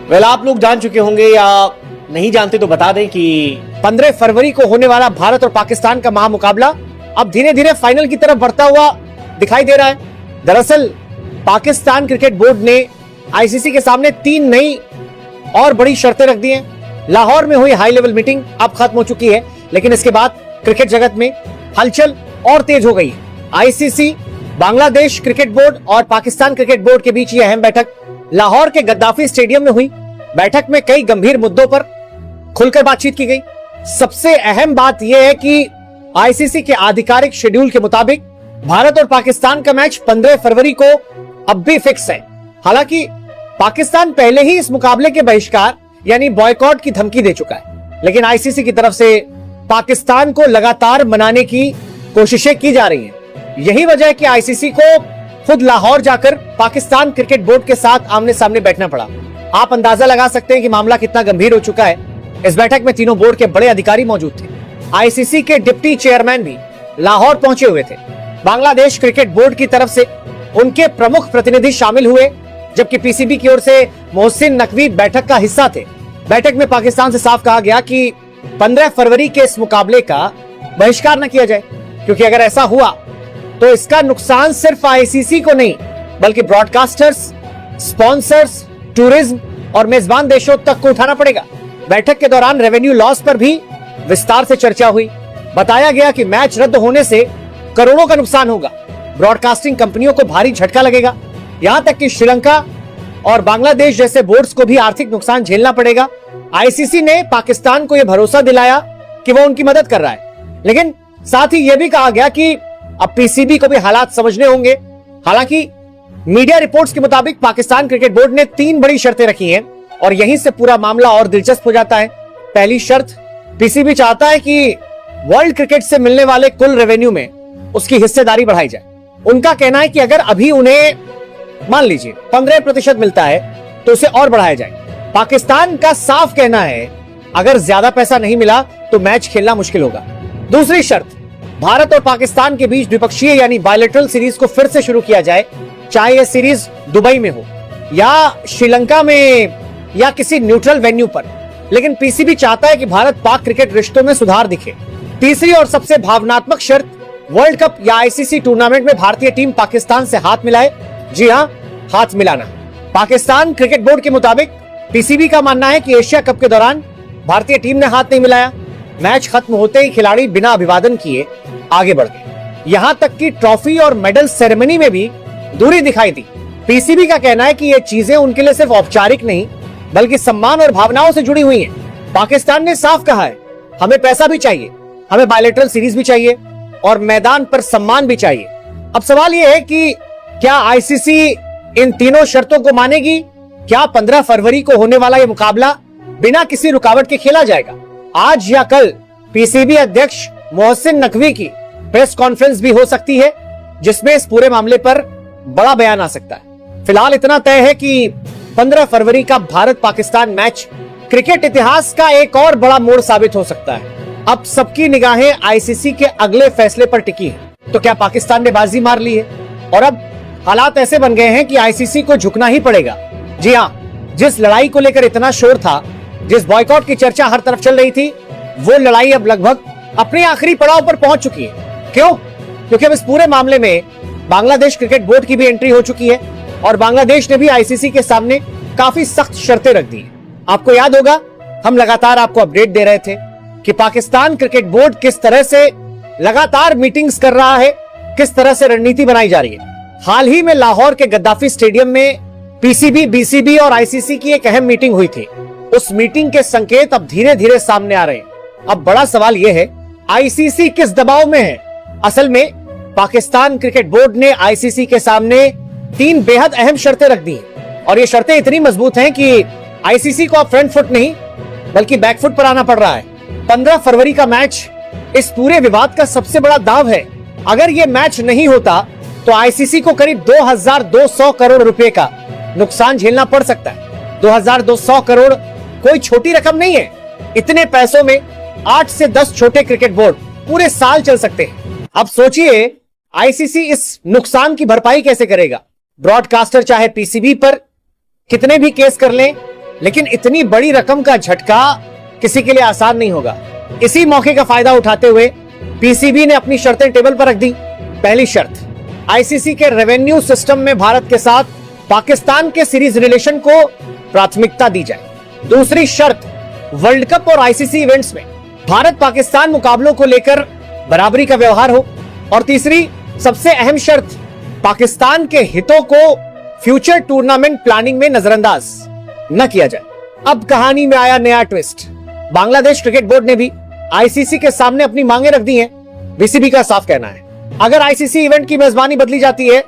Well आप लोग जान चुके होंगे या नहीं जानते तो बता दें कि 15 फरवरी को होने वाला भारत और पाकिस्तान का महामुकाबला अब धीरे धीरे फाइनल की तरफ बढ़ता हुआ दिखाई दे रहा है। दरअसल पाकिस्तान क्रिकेट बोर्ड ने आईसीसी के सामने 3 नई और बड़ी शर्तें रख दी हैं। लाहौर में हुई हाई लेवल मीटिंग अब खत्म हो चुकी है, लेकिन इसके बाद क्रिकेट जगत में हलचल और तेज हो गई है। आईसीसी, बांग्लादेश क्रिकेट बोर्ड और पाकिस्तान क्रिकेट बोर्ड के बीच ये अहम बैठक लाहौर के गद्दाफी स्टेडियम में हुई। बैठक में कई गंभीर मुद्दों पर खुलकर बातचीत की गई। सबसे अहम बात यह है कि आईसीसी के आधिकारिक शेड्यूल के मुताबिक भारत और पाकिस्तान का मैच 15 फरवरी को अब भी फिक्स है। हालांकि पाकिस्तान पहले ही इस मुकाबले के बहिष्कार यानी बॉयकॉट की धमकी दे चुका है, लेकिन आईसीसी की तरफ से पाकिस्तान को लगातार मनाने की कोशिशें की जा रही हैं। यही वजह है कि आईसीसी को खुद लाहौर जाकर पाकिस्तान क्रिकेट बोर्ड के साथ आमने सामने बैठना पड़ा। आप अंदाजा लगा सकते हैं कि मामला कितना गंभीर हो चुका है। इस बैठक में तीनों बोर्ड के बड़े अधिकारी मौजूद थे। आईसीसी के डिप्टी चेयरमैन भी लाहौर पहुंचे हुए थे। बांग्लादेश क्रिकेट बोर्ड की तरफ से उनके प्रमुख प्रतिनिधि शामिल हुए, जबकि पीसीबी की ओर से मोहसिन नकवी बैठक का हिस्सा थे। बैठक में पाकिस्तान से साफ कहा गया कि 15 फरवरी के इस मुकाबले का बहिष्कार न किया जाए, क्योंकि अगर ऐसा हुआ तो इसका नुकसान सिर्फ आईसीसी को नहीं बल्कि ब्रॉडकास्टर्स, स्पॉन्सर्स, टूरिज्म और मेजबान देशों तक को उठाना पड़ेगा। बैठक के दौरान रेवेन्यू लॉस पर भी विस्तार से चर्चा हुई। बताया गया कि मैच रद्द होने से करोड़ों का नुकसान होगा, ब्रॉडकास्टिंग कंपनियों को भारी झटका लगेगा, यहां तक कि श्रीलंका और बांग्लादेश जैसे बोर्ड्स को भी आर्थिक नुकसान झेलना पड़ेगा। आईसीसी ने पाकिस्तान को यह भरोसा दिलाया कि वो उनकी मदद कर रहा है, लेकिन साथ ही यह भी कहा गया कि अब पीसीबी को भी हालात समझने होंगे। हालांकि मीडिया रिपोर्ट्स के मुताबिक पाकिस्तान क्रिकेट बोर्ड ने 3 बड़ी शर्तें रखी हैं और यहीं से पूरा मामला और दिलचस्प हो जाता है। पहली शर्त, पीसीबी चाहता है कि वर्ल्ड क्रिकेट से मिलने वाले कुल रेवेन्यू में उसकी हिस्सेदारी बढ़ाई जाए। उनका कहना है कि अगर अभी उन्हें मान लीजिए 15% मिलता है तो उसे और बढ़ाया जाए। पाकिस्तान का साफ कहना है अगर ज्यादा पैसा नहीं मिला तो मैच खेलना मुश्किल होगा। दूसरी शर्त, भारत और पाकिस्तान के बीच द्विपक्षीय यानी बायलैटरल सीरीज को फिर से शुरू किया जाए, चाहे यह सीरीज दुबई में हो या श्रीलंका में या किसी न्यूट्रल वेन्यू पर, लेकिन पीसीबी चाहता है कि भारत पाक क्रिकेट रिश्तों में सुधार दिखे। तीसरी और सबसे भावनात्मक शर्त, वर्ल्ड कप या आईसीसी टूर्नामेंट में भारतीय टीम पाकिस्तान से हाथ मिलाए। जी हां, हाथ मिलाना। पाकिस्तान क्रिकेट बोर्ड के मुताबिक पीसीबी का मानना है कि एशिया कप के दौरान भारतीय टीम ने हाथ नहीं मिलाया। मैच खत्म होते ही खिलाड़ी बिना अभिवादन किए आगे बढ़ गए, यहां तक कि ट्रॉफी और मेडल सेरेमनी में भी दूरी दिखाई दी। पीसीबी का कहना है कि ये चीजें उनके लिए सिर्फ औपचारिक नहीं बल्कि सम्मान और भावनाओं से जुड़ी हुई हैं। पाकिस्तान ने साफ कहा है, हमें पैसा भी चाहिए, हमें बायलैटरल सीरीज भी चाहिए और मैदान पर सम्मान भी चाहिए। अब सवाल यह है कि क्या आईसीसी इन तीनों शर्तों को मानेगी? क्या 15 फरवरी को होने वाला यह मुकाबला बिना किसी रुकावट के खेला जाएगा? आज या कल पीसीबी अध्यक्ष मोहसिन नकवी की प्रेस कॉन्फ्रेंस भी हो सकती है, जिसमें इस पूरे मामले पर बड़ा बयान आ सकता है। फिलहाल इतना तय है कि 15 फरवरी का भारत पाकिस्तान मैच क्रिकेट इतिहास का एक और बड़ा मोड़ साबित हो सकता है। अब सबकी निगाहें आईसीसी के अगले फैसले पर टिकी हैं। तो क्या पाकिस्तान ने बाजी मार ली है और अब हालात ऐसे बन गए हैं कि आईसीसी को झुकना ही पड़ेगा? जी हाँ, जिस लड़ाई को लेकर इतना शोर था, जिस बॉयकॉट की चर्चा हर तरफ चल रही थी, वो लड़ाई अब लगभग अपने आखिरी पड़ाव पर पहुंच चुकी है। क्यों? क्योंकि अब इस पूरे मामले में बांग्लादेश क्रिकेट बोर्ड की भी एंट्री हो चुकी है और बांग्लादेश ने भी आईसीसी के सामने काफी सख्त शर्तें रख दी। आपको याद होगा, हम लगातार आपको अपडेट दे रहे थे कि पाकिस्तान क्रिकेट बोर्ड किस तरह से लगातार मीटिंग्स कर रहा है, किस तरह से रणनीति बनाई जा रही है। हाल ही में लाहौर के गद्दाफी स्टेडियम में पीसीबी, बीसीबी और आईसीसी की एक अहम मीटिंग हुई थी। उस मीटिंग के संकेत अब धीरे धीरे सामने आ रहे हैं। अब बड़ा सवाल यह है, आईसीसी किस दबाव में है? असल में पाकिस्तान क्रिकेट बोर्ड ने आईसीसी के सामने 3 बेहद अहम शर्तें रख दी हैं और ये शर्तें इतनी मजबूत हैं कि आईसीसी को अब फ्रंट फुट नहीं बल्कि बैक फुट पर आना पड़ रहा है। 15 फरवरी का मैच इस पूरे विवाद का सबसे बड़ा दांव है। अगर ये मैच नहीं होता तो आईसीसी को करीब 2200 करोड़ रुपए का नुकसान झेलना पड़ सकता है। 2200 करोड़ कोई छोटी रकम नहीं है। इतने पैसों में 8 से 10 छोटे क्रिकेट बोर्ड पूरे साल चल सकते हैं। अब सोचिए, आईसीसी इस नुकसान की भरपाई कैसे करेगा? ब्रॉडकास्टर चाहे पीसीबी पर कितने भी केस कर लें, लेकिन इतनी बड़ी रकम का झटका किसी के लिए आसान नहीं होगा। इसी मौके का फायदा उठाते हुए पीसीबी ने अपनी शर्तें टेबल पर रख दी। पहली शर्त, आईसीसी के रेवेन्यू सिस्टम में भारत के साथ पाकिस्तान के सीरीज रिलेशन को प्राथमिकता दी जाए। दूसरी शर्त, वर्ल्ड कप और आईसीसी इवेंट्स में भारत पाकिस्तान मुकाबलों को लेकर बराबरी का व्यवहार हो। और तीसरी सबसे अहम शर्त, पाकिस्तान के हितों को फ्यूचर टूर्नामेंट प्लानिंग में नजरअंदाज न किया जाए। अब कहानी में आया नया ट्विस्ट। बांग्लादेश क्रिकेट बोर्ड ने भी आईसीसी के सामने अपनी मांगे रख दी हैं। बीसीबी का साफ कहना है, अगर आईसीसी इवेंट की मेजबानी बदली जाती है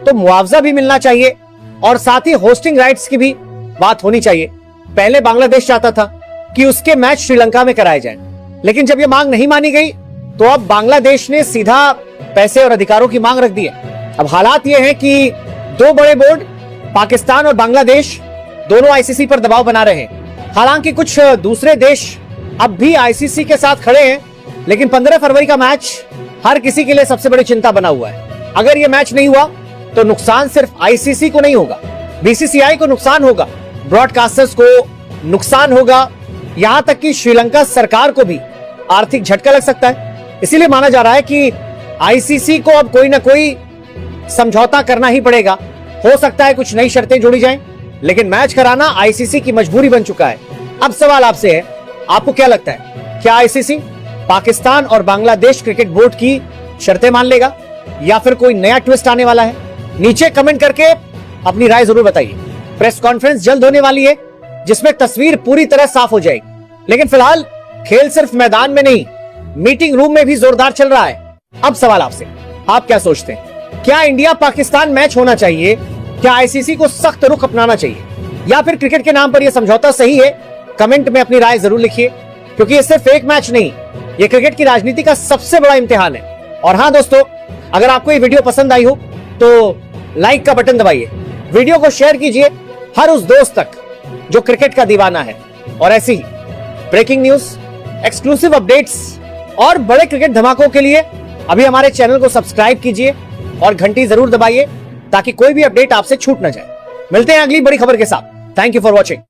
तो मुआवजा भी मिलना चाहिए और साथ ही होस्टिंग राइट्स की भी बात होनी चाहिए। पहले बांग्लादेश चाहता था कि उसके मैच श्रीलंका में कराए जाएं, लेकिन जब यह मांग नहीं मानी गई तो अब बांग्लादेश ने सीधा पैसे और अधिकारों की मांग रख दी है। अब हालात यह है कि दो बड़े बोर्ड पाकिस्तान और बांग्लादेश दोनों आईसीसी पर दबाव बना रहे हैं। हालांकि कुछ दूसरे देश अब भी आईसीसी के साथ खड़े हैं, लेकिन 15 फरवरी का मैच हर किसी के लिए सबसे बड़ी चिंता बना हुआ है। अगर यह मैच नहीं हुआ तो नुकसान सिर्फ आईसीसी को नहीं होगा, बीसीसीआई को नुकसान होगा, ब्रॉडकास्टर्स को नुकसान होगा, यहां तक कि श्रीलंका सरकार को भी आर्थिक झटका लग सकता है। इसीलिए माना जा रहा है कि आईसीसी को अब कोई ना कोई समझौता करना ही पड़ेगा। हो सकता है कुछ नई शर्तें जोड़ी जाएं, लेकिन मैच कराना आईसीसी की मजबूरी बन चुका है। अब सवाल आपसे है, आपको क्या लगता है, क्या आईसीसी पाकिस्तान और बांग्लादेश क्रिकेट बोर्ड की शर्तें मान लेगा या फिर कोई नया ट्विस्ट आने वाला है? नीचे कमेंट करके अपनी राय जरूर बताइए। प्रेस कॉन्फ्रेंस जल्द होने वाली है जिसमें तस्वीर पूरी तरह साफ हो जाएगी, लेकिन फिलहाल खेल सिर्फ मैदान में नहीं, मीटिंग रूम में भी जोरदार चल रहा है। अब सवाल आपसे, आप क्या सोचते हैं, क्या इंडिया पाकिस्तान मैच होना चाहिए? क्या आईसीसी को सख्त रुख अपनाना चाहिए या फिर क्रिकेट के नाम पर यह समझौता सही है? कमेंट में अपनी राय जरूर लिखिए, क्योंकि ये सिर्फ एक मैच नहीं, ये क्रिकेट की राजनीति का सबसे बड़ा इम्तिहान है। और हाँ दोस्तों, अगर आपको ये वीडियो पसंद आई हो तो लाइक का बटन दबाइए, वीडियो को शेयर कीजिए हर उस दोस्त तक जो क्रिकेट का दीवाना है। और ऐसी ही ब्रेकिंग न्यूज, एक्सक्लूसिव अपडेट्स और बड़े क्रिकेट धमाकों के लिए अभी हमारे चैनल को सब्सक्राइब कीजिए और घंटी जरूर दबाइए ताकि कोई भी अपडेट आपसे छूट ना जाए। मिलते हैं अगली बड़ी खबर के साथ। Thank you for watching.